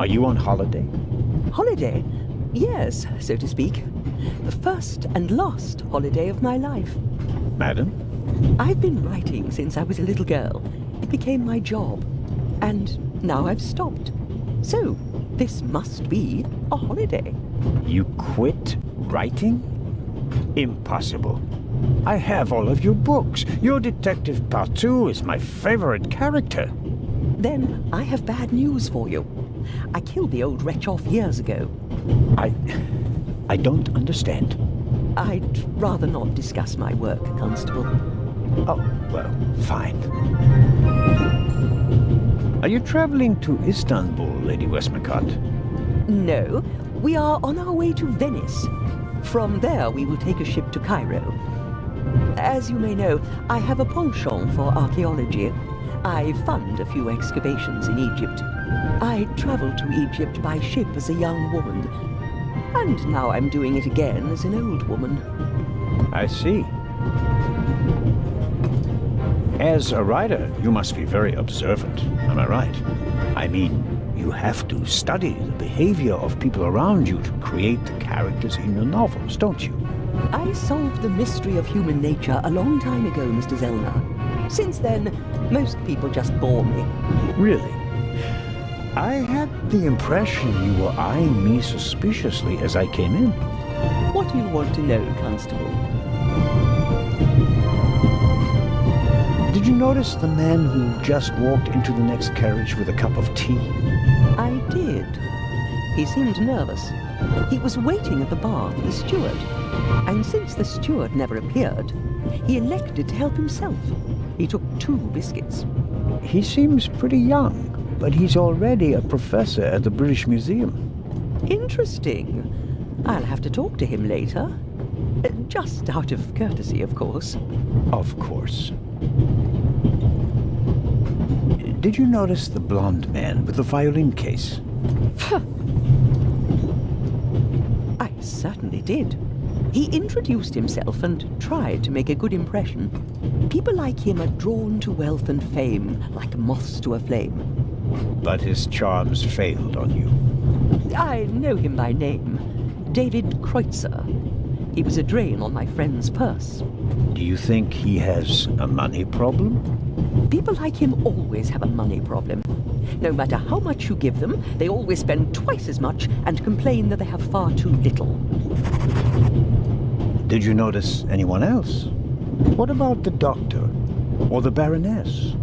Are you on holiday? Holiday? Yes, so to speak. The first and last holiday of my life. Madam? I've been writing since I was a little girl. It became my job. And now I've stopped. So, this must be a holiday. You quit writing? Impossible. I have all of your books. Your Detective Partout is my favorite character. Then I have bad news for you. I killed the old wretch off years ago. I don't understand. I'd rather not discuss my work, Constable. Oh, well, fine. Are you traveling to Istanbul, Lady Westmacott? No, we are on our way to Venice. From there, we will take a ship to Cairo. As you may know, I have a penchant for archaeology. I fund a few excavations in Egypt. I traveled to Egypt by ship as a young woman. And now I'm doing it again as an old woman. I see. As a writer, you must be very observant, am I right? I mean, you have to study the behavior of people around you to create the characters in your novels, don't you? I solved the mystery of human nature a long time ago, Mr. Zellner. Since then, most people just bore me. Really? I had the impression you were eyeing me suspiciously as I came in. What do you want to know, Constable? Did you notice the man who just walked into the next carriage with a cup of tea? I did. He seemed nervous. He was waiting at the bar for the steward. And since the steward never appeared, he elected to help himself. He took 2 biscuits. He seems pretty young, but he's already a professor at the British Museum. Interesting. I'll have to talk to him later. Just out of courtesy, of course. Of course. Did you notice the blonde man with the violin case? I certainly did. He introduced himself and tried to make a good impression. People like him are drawn to wealth and fame like moths to a flame. But his charms failed on you. I know him by name. David Kreutzer. He was a drain on my friend's purse. Do you think he has a money problem? People like him always have a money problem. No matter how much you give them, they always spend twice as much and complain that they have far too little. Did you notice anyone else? What about the doctor? Or the Baroness?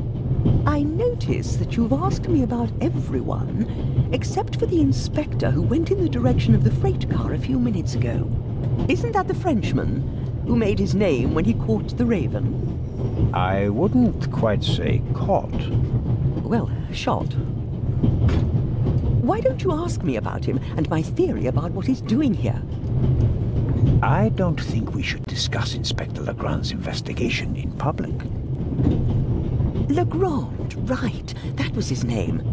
I notice that you've asked me about everyone, except for the inspector who went in the direction of the freight car a few minutes ago. Isn't that the Frenchman who made his name when he caught the raven? I wouldn't quite say caught. Well, shot. Why don't you ask me about him and my theory about what he's doing here? I don't think we should discuss Inspector Legrand's investigation in public. Legrand, right. That was his name.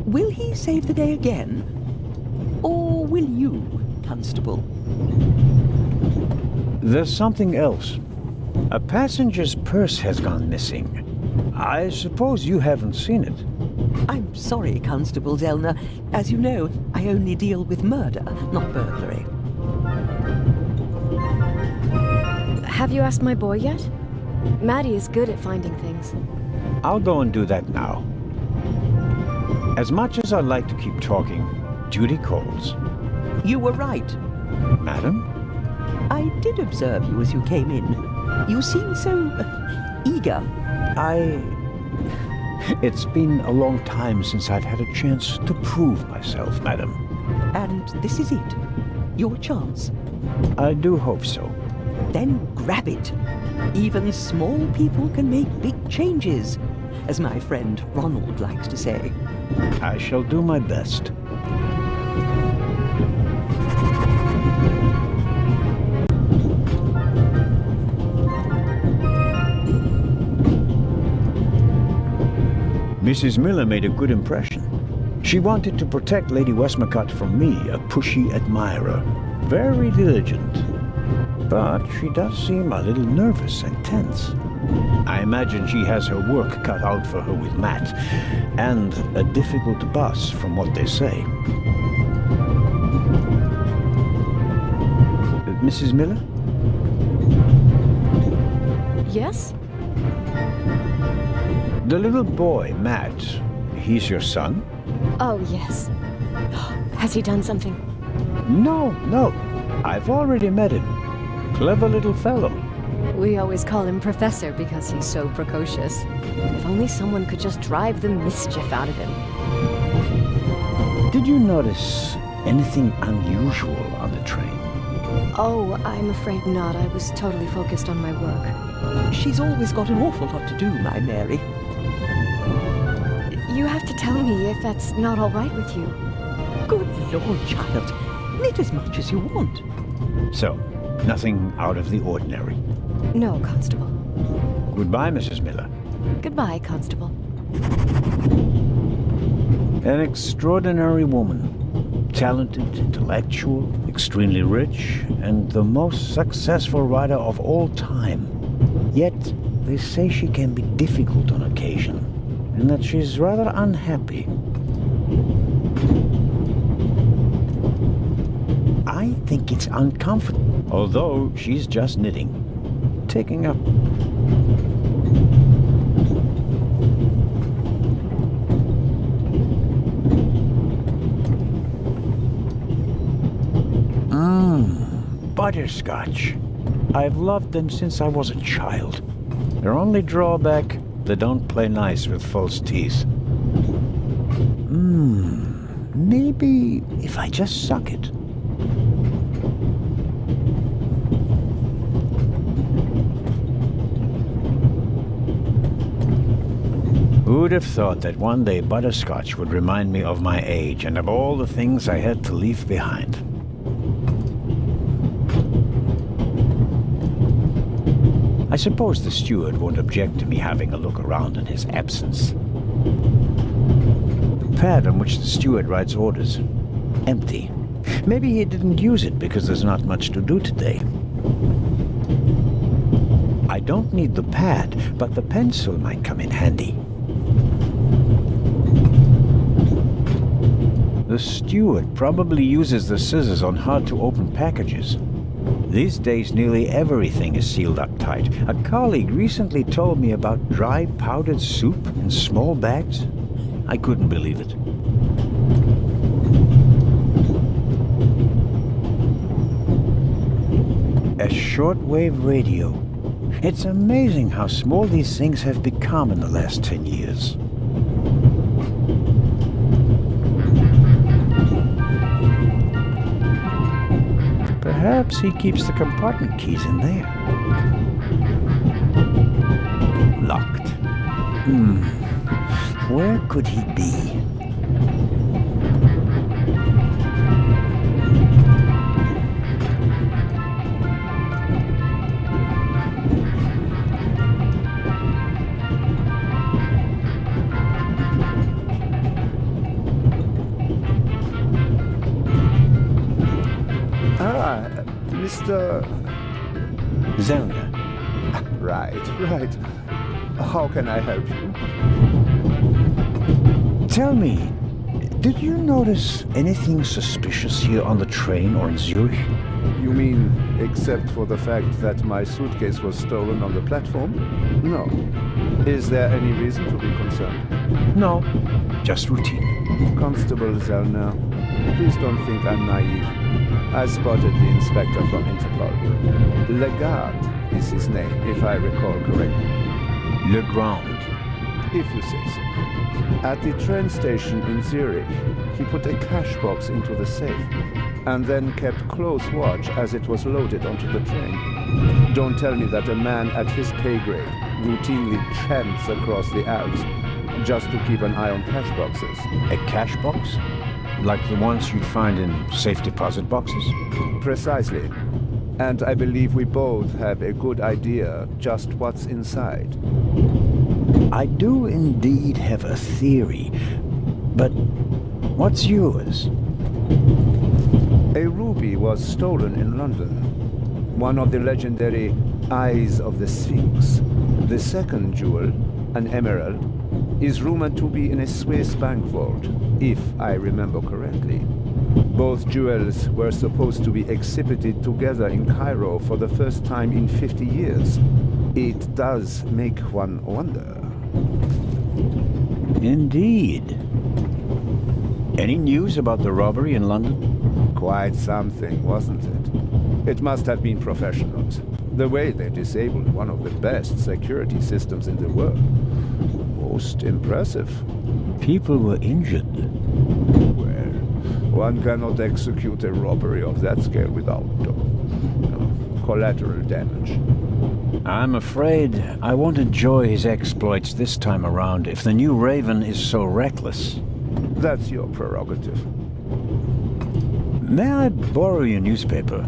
Will he save the day again? Or will you, Constable? There's something else. A passenger's purse has gone missing. I suppose you haven't seen it. I'm sorry, Constable Zellner. As you know, I only deal with murder, not burglary. Have you asked my boy yet? Matty is good at finding things. I'll go and do that now. As much as I'd like to keep talking, duty calls. You were right. Madam? I did observe you as you came in. You seemed so eager. It's been a long time since I've had a chance to prove myself, madam. And this is it. Your chance. I do hope so. Then grab it. Even small people can make big changes, as my friend Ronald likes to say. I shall do my best. Mrs. Miller made a good impression. She wanted to protect Lady Westmacott from me, a pushy admirer. Very diligent. But she does seem a little nervous and tense. I imagine she has her work cut out for her with Matt, and a difficult bus from what they say. Mrs. Miller? Yes? The little boy, Matt, he's your son? Oh, yes. Has he done something? No, no. I've already met him. Clever little fellow. We always call him Professor because he's so precocious. If only someone could just drive the mischief out of him. Did you notice anything unusual on the train? Oh, I'm afraid not. I was totally focused on my work. She's always got an awful lot to do, my Mary. You have to tell me if that's not all right with you. Good Lord, child. Knit as much as you want. So, nothing out of the ordinary. No, Constable. Goodbye, Mrs. Miller. Goodbye, Constable. An extraordinary woman. Talented, intellectual, extremely rich, and the most successful writer of all time. Yet, they say she can be difficult on occasion, and that she's rather unhappy. I think it's uncomfortable, although she's just knitting. Taking up. Butterscotch. I've loved them since I was a child. Their only drawback, they don't play nice with false teeth. Maybe if I just suck it. Who'd have thought that one day butterscotch would remind me of my age and of all the things I had to leave behind? I suppose the steward won't object to me having a look around in his absence. The pad on which the steward writes orders. Empty. Maybe he didn't use it because there's not much to do today. I don't need the pad, but the pencil might come in handy. The steward probably uses the scissors on hard-to-open packages. These days, nearly everything is sealed up tight. A colleague recently told me about dry powdered soup in small bags. I couldn't believe it. A shortwave radio. It's amazing how small these things have become in the last 10 years. Perhaps he keeps the compartment keys in there. Locked. Where could he be? Mr. Zelda. Right. How can I help you? Tell me, did you notice anything suspicious here on the train or in Zurich? You mean, except for the fact that my suitcase was stolen on the platform? No. Is there any reason to be concerned? No, just routine. Constable Zellner, please don't think I'm naive. I spotted the inspector from Interpol. Legarde is his name, if I recall correctly. Legrand. If you say so. At the train station in Zurich, he put a cash box into the safe, and then kept close watch as it was loaded onto the train. Don't tell me that a man at his pay grade routinely tramps across the Alps just to keep an eye on cash boxes. A cash box? Like the ones you'd find in safe deposit boxes? Precisely. And I believe we both have a good idea just what's inside. I do indeed have a theory, but what's yours? A ruby was stolen in London. One of the legendary Eyes of the Sphinx. The second jewel, an emerald, is rumored to be in a Swiss bank vault, if I remember correctly. Both jewels were supposed to be exhibited together in Cairo for the first time in 50 years. It does make one wonder. Indeed. Any news about the robbery in London? Quite something, wasn't it? It must have been professionals. The way they disabled one of the best security systems in the world. Most impressive. People were injured. Well, one cannot execute a robbery of that scale without collateral damage. I'm afraid I won't enjoy his exploits this time around if the new Raven is so reckless. That's your prerogative. May I borrow your newspaper?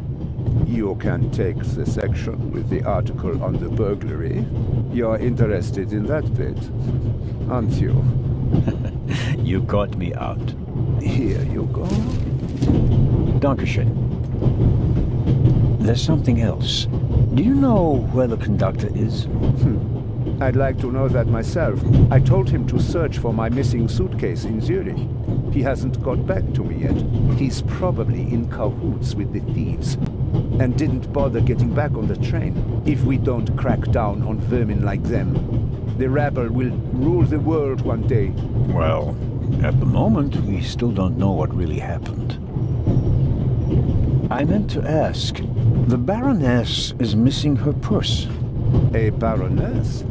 You can take the section with the article on the burglary. You're interested in that bit, aren't you? You caught me out. Here you go. Dankeschön. There's something else. Do you know where the conductor is? I'd like to know that myself. I told him to search for my missing suitcase in Zurich. He hasn't got back to me yet. He's probably in cahoots with the thieves. And didn't bother getting back on the train. If we don't crack down on vermin like them, the rabble will rule the world one day. Well, at the moment, we still don't know what really happened. I meant to ask, the Baroness is missing her purse. A baroness?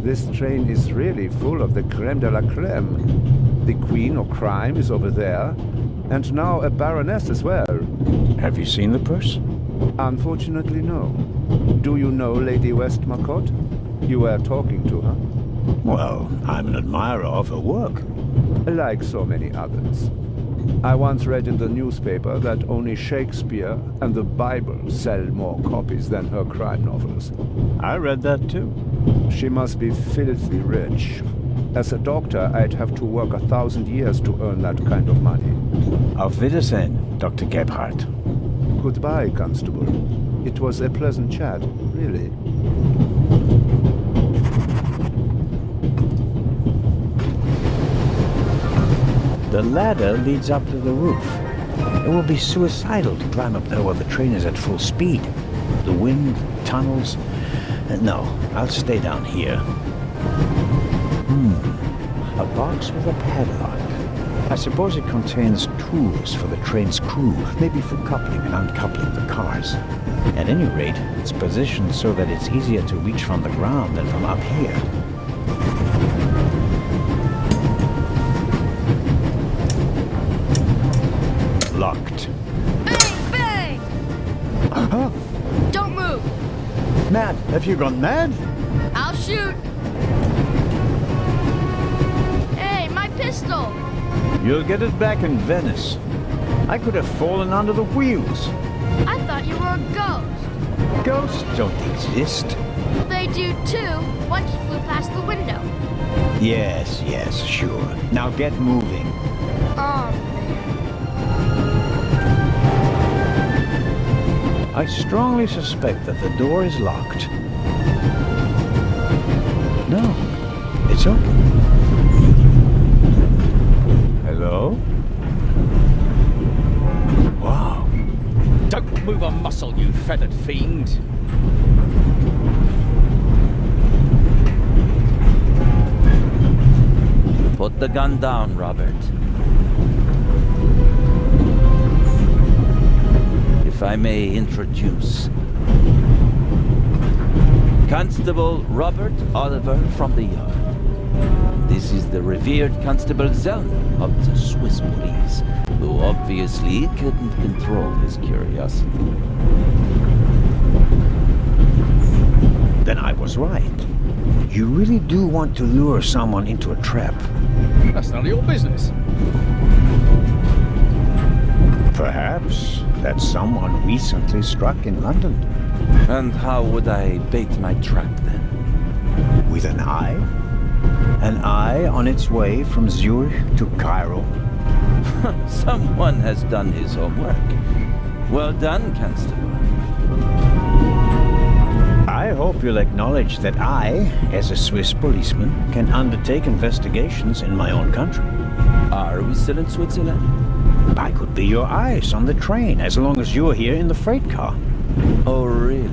This train is really full of the creme de la creme. The queen of crime is over there, and now a baroness as well. Have you seen the purse? Unfortunately, no. Do you know Lady Westmacott? You were talking to her. Well, I'm an admirer of her work. Like so many others. I once read in the newspaper that only Shakespeare and the Bible sell more copies than her crime novels. I read that too. She must be filthy rich. As a doctor, I'd have to work 1,000 years to earn that kind of money. Auf Wiedersehen, Dr. Gebhardt. Goodbye, Constable. It was a pleasant chat, really. The ladder leads up to the roof. It will be suicidal to climb up there while the train is at full speed. The wind, tunnels... No, I'll stay down here. A box with a padlock. I suppose it contains tools for the train's crew, maybe for coupling and uncoupling the cars. At any rate, it's positioned so that it's easier to reach from the ground than from up here. Locked. Bang! Bang! Huh? Don't move! Matt, have you gone mad? I'll shoot! Hey, my pistol! You'll get it back in Venice. I could have fallen under the wheels. I thought you were a ghost. Ghosts don't exist. They do too. One just flew past the window. Yes, sure. Now get moving. Oh, man. I strongly suspect that the door is locked. No, it's open. Hello? Wow. Don't move a muscle, you feathered fiend. Put the gun down, Robert. If I may introduce Constable Robert Oliver from the Yard. This is the revered Constable Zellner of the Swiss police, who obviously couldn't control his curiosity. Then I was right. You really do want to lure someone into a trap. That's none of your business. Perhaps that someone recently struck in London. And how would I bait my trap then? With an eye? An eye on its way from Zurich to Cairo? Someone has done his homework. Well done, Constable. I hope you'll acknowledge that I, as a Swiss policeman, can undertake investigations in my own country. Are we still in Switzerland? I could be your eyes on the train as long as you're here in the freight car. Oh, really?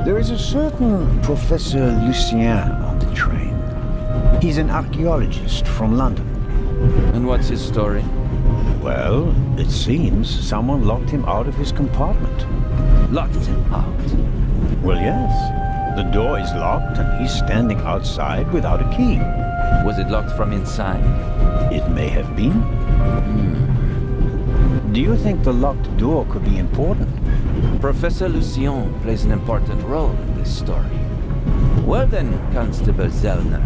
There is a certain Professor Lucien on the train. He's an archaeologist from London. And what's his story? Well, it seems someone locked him out of his compartment. Locked him out. Well, yes. The door is locked and he's standing outside without a key. Was it locked from inside? It may have been. Do you think the locked door could be important? Professor Lucien plays an important role in this story. Well then, Constable Zellner,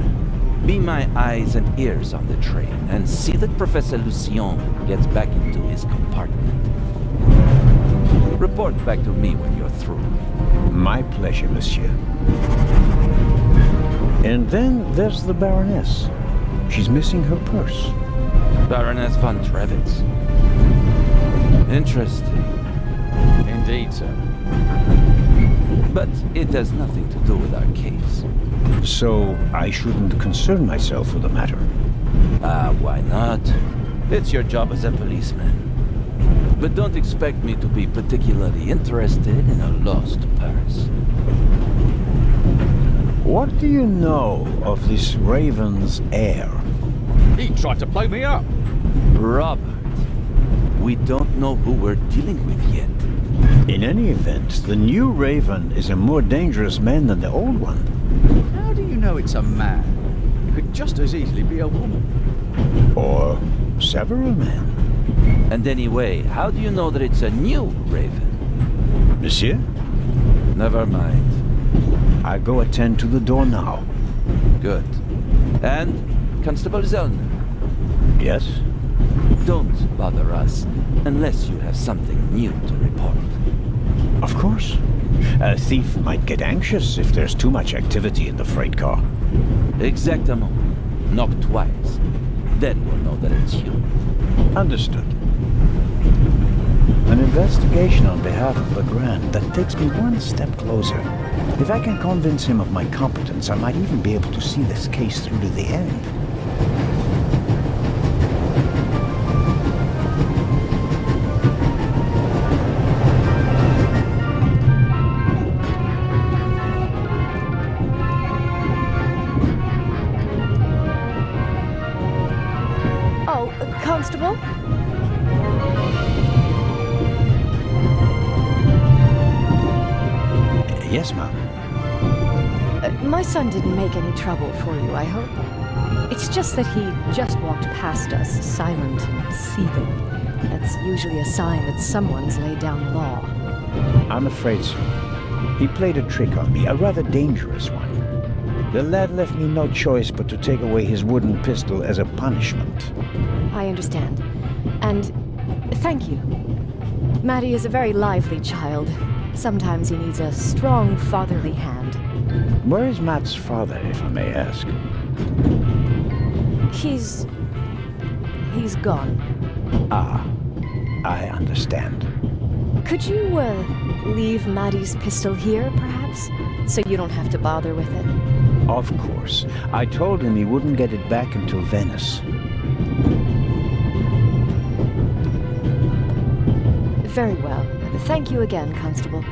be my eyes and ears on the train and see that Professor Lucien gets back into his compartment. Report back to me when you're through. My pleasure, monsieur. And then there's the Baroness. She's missing her purse. Baroness von Trevitz. Interesting. Indeed, sir. But it has nothing to do with our case. So I shouldn't concern myself with the matter. Why not? It's your job as a policeman. But don't expect me to be particularly interested in a lost purse. What do you know of this Raven's heir? He tried to play me up. Robert, we don't know who we're dealing with yet. In any event, the new Raven is a more dangerous man than the old one. How do you know it's a man? It could just as easily be a woman. Or several men. And anyway, how do you know that it's a new Raven? Monsieur, Never mind. I go attend to the door now. Good. And, Constable Zellner, Yes? don't bother us unless you have something new to report. Of course. A thief might get anxious if there's too much activity in the freight car. Exactement. Knock twice. Then we'll know that it's you. Understood. An investigation on behalf of Legrand that takes me one step closer. If I can convince him of my competence, I might even be able to see this case through to the end. Oh, Constable? Yes, ma'am. My son didn't make any trouble for you, I hope. It's just that he just walked past us, silent and seething. That's usually a sign that someone's laid down the law. I'm afraid so. He played a trick on me, a rather dangerous one. The lad left me no choice but to take away his wooden pistol as a punishment. I understand. And thank you. Matty is a very lively child. Sometimes he needs a strong fatherly hand. Where is Matt's father, if I may ask? He's gone. Ah, I understand. Could you, leave Matty's pistol here, perhaps? So you don't have to bother with it? Of course. I told him he wouldn't get it back until Venice. Very well. Thank you again, Constable.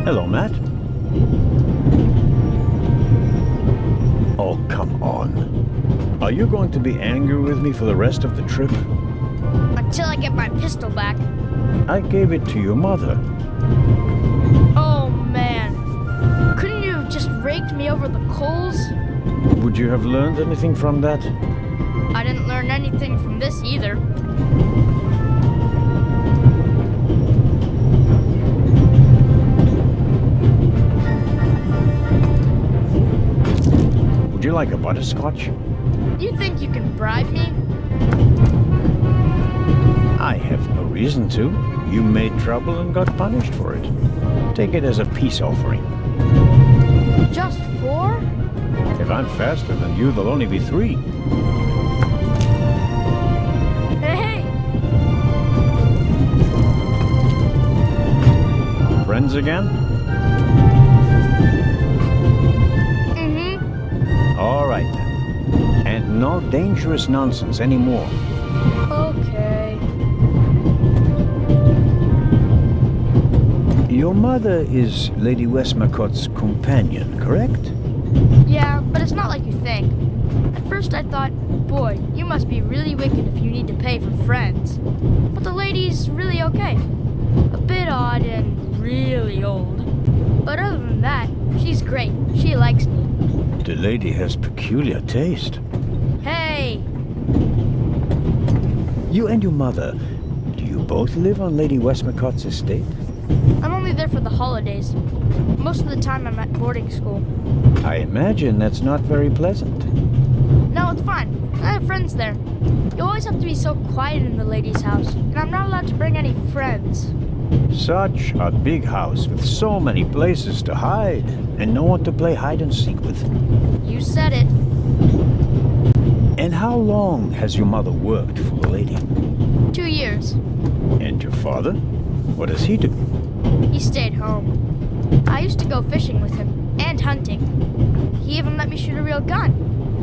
Hello, Matt. Oh, come on. Are you going to be angry with me for the rest of the trip? Until I get my pistol back. I gave it to your mother. Oh, man. Couldn't you have just raked me over the coals? Would you have learned anything from that? I didn't learn anything from this either. Would you like a butterscotch? You think you can bribe me? I have no reason to. You made trouble and got punished for it. Take it as a peace offering. Just 4? If I'm faster than you, there'll only be 3. Hey! Friends again? Mm-hmm. All right then. And no dangerous nonsense anymore. Okay. Your mother is Lady Westmacott's companion, correct? Yeah, but it's not like you think. At first I thought, boy, you must be really wicked if you need to pay for friends. But the lady's really okay. A bit odd and really old. But other than that, she's great. She likes me. The lady has peculiar taste. Hey! You and your mother, do you both live on Lady Westmacott's estate? I'm only there for the holidays. Most of the time I'm at boarding school. I imagine that's not very pleasant. No, it's fine. I have friends there. You always have to be so quiet in the lady's house, and I'm not allowed to bring any friends. Such a big house with so many places to hide, and no one to play hide and seek with. You said it. And how long has your mother worked for the lady? 2 years. And your father? What does he do? He stayed home. I used to go fishing with him, and hunting. He even let me shoot a real gun.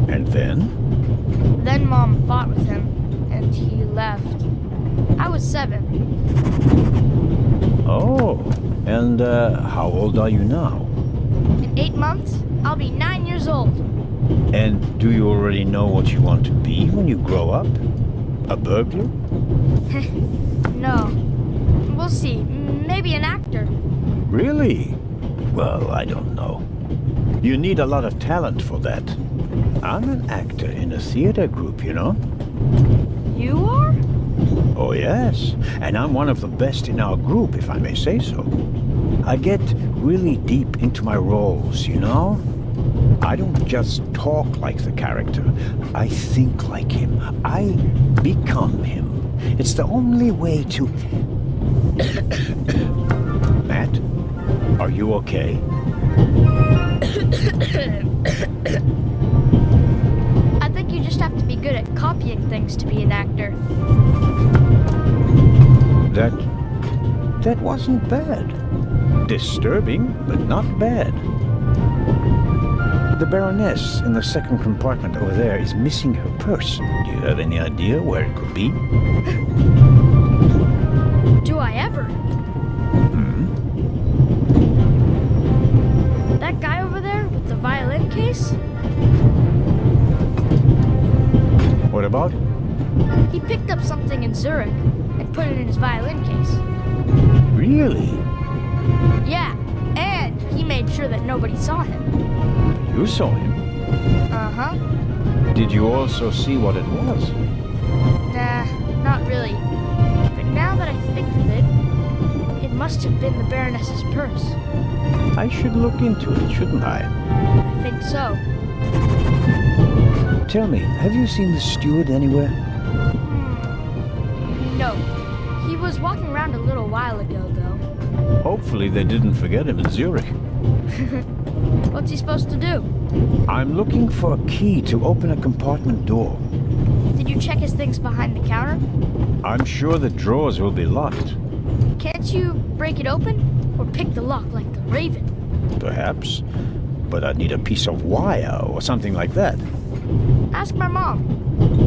And then? Then Mom fought with him, and he left. I was 7. Oh, and how old are you now? In 8 months, I'll be 9 years old. And do you already know what you want to be when you grow up? A burglar? No. We'll see. Maybe an actor. Really? Well, I don't know. You need a lot of talent for that. I'm an actor in a theater group, you know? You are? Oh, yes. And I'm one of the best in our group, if I may say so. I get really deep into my roles, you know? I don't just talk like the character. I think like him. I become him. It's the only way to... Matt, are you okay? I think you just have to be good at copying things to be an actor. That wasn't bad. Disturbing, but not bad. The Baroness in the second compartment over there is missing her purse. Do you have any idea where it could be? Do I ever? That guy over there with the violin case? What about him? He picked up something in Zurich and put it in his violin case. Really? Yeah, and he made sure that nobody saw him. You saw him? Uh-huh. Did you also see what it was? Nah, not really. But now that I think of it, it must have been the Baroness's purse. I should look into it, shouldn't I? I think so. Tell me, have you seen the steward anywhere? No. He was walking around a little while ago, though. Hopefully they didn't forget him in Zurich. What's he supposed to do? I'm looking for a key to open a compartment door. Did you check his things behind the counter? I'm sure the drawers will be locked. Can't you break it open? Or pick the lock like the Raven? Perhaps. But I'd need a piece of wire or something like that. Ask my mom.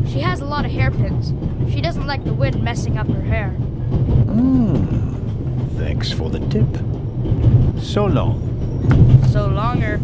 She has a lot of hairpins. She doesn't like the wind messing up her hair. Thanks for the tip. So long. So longer.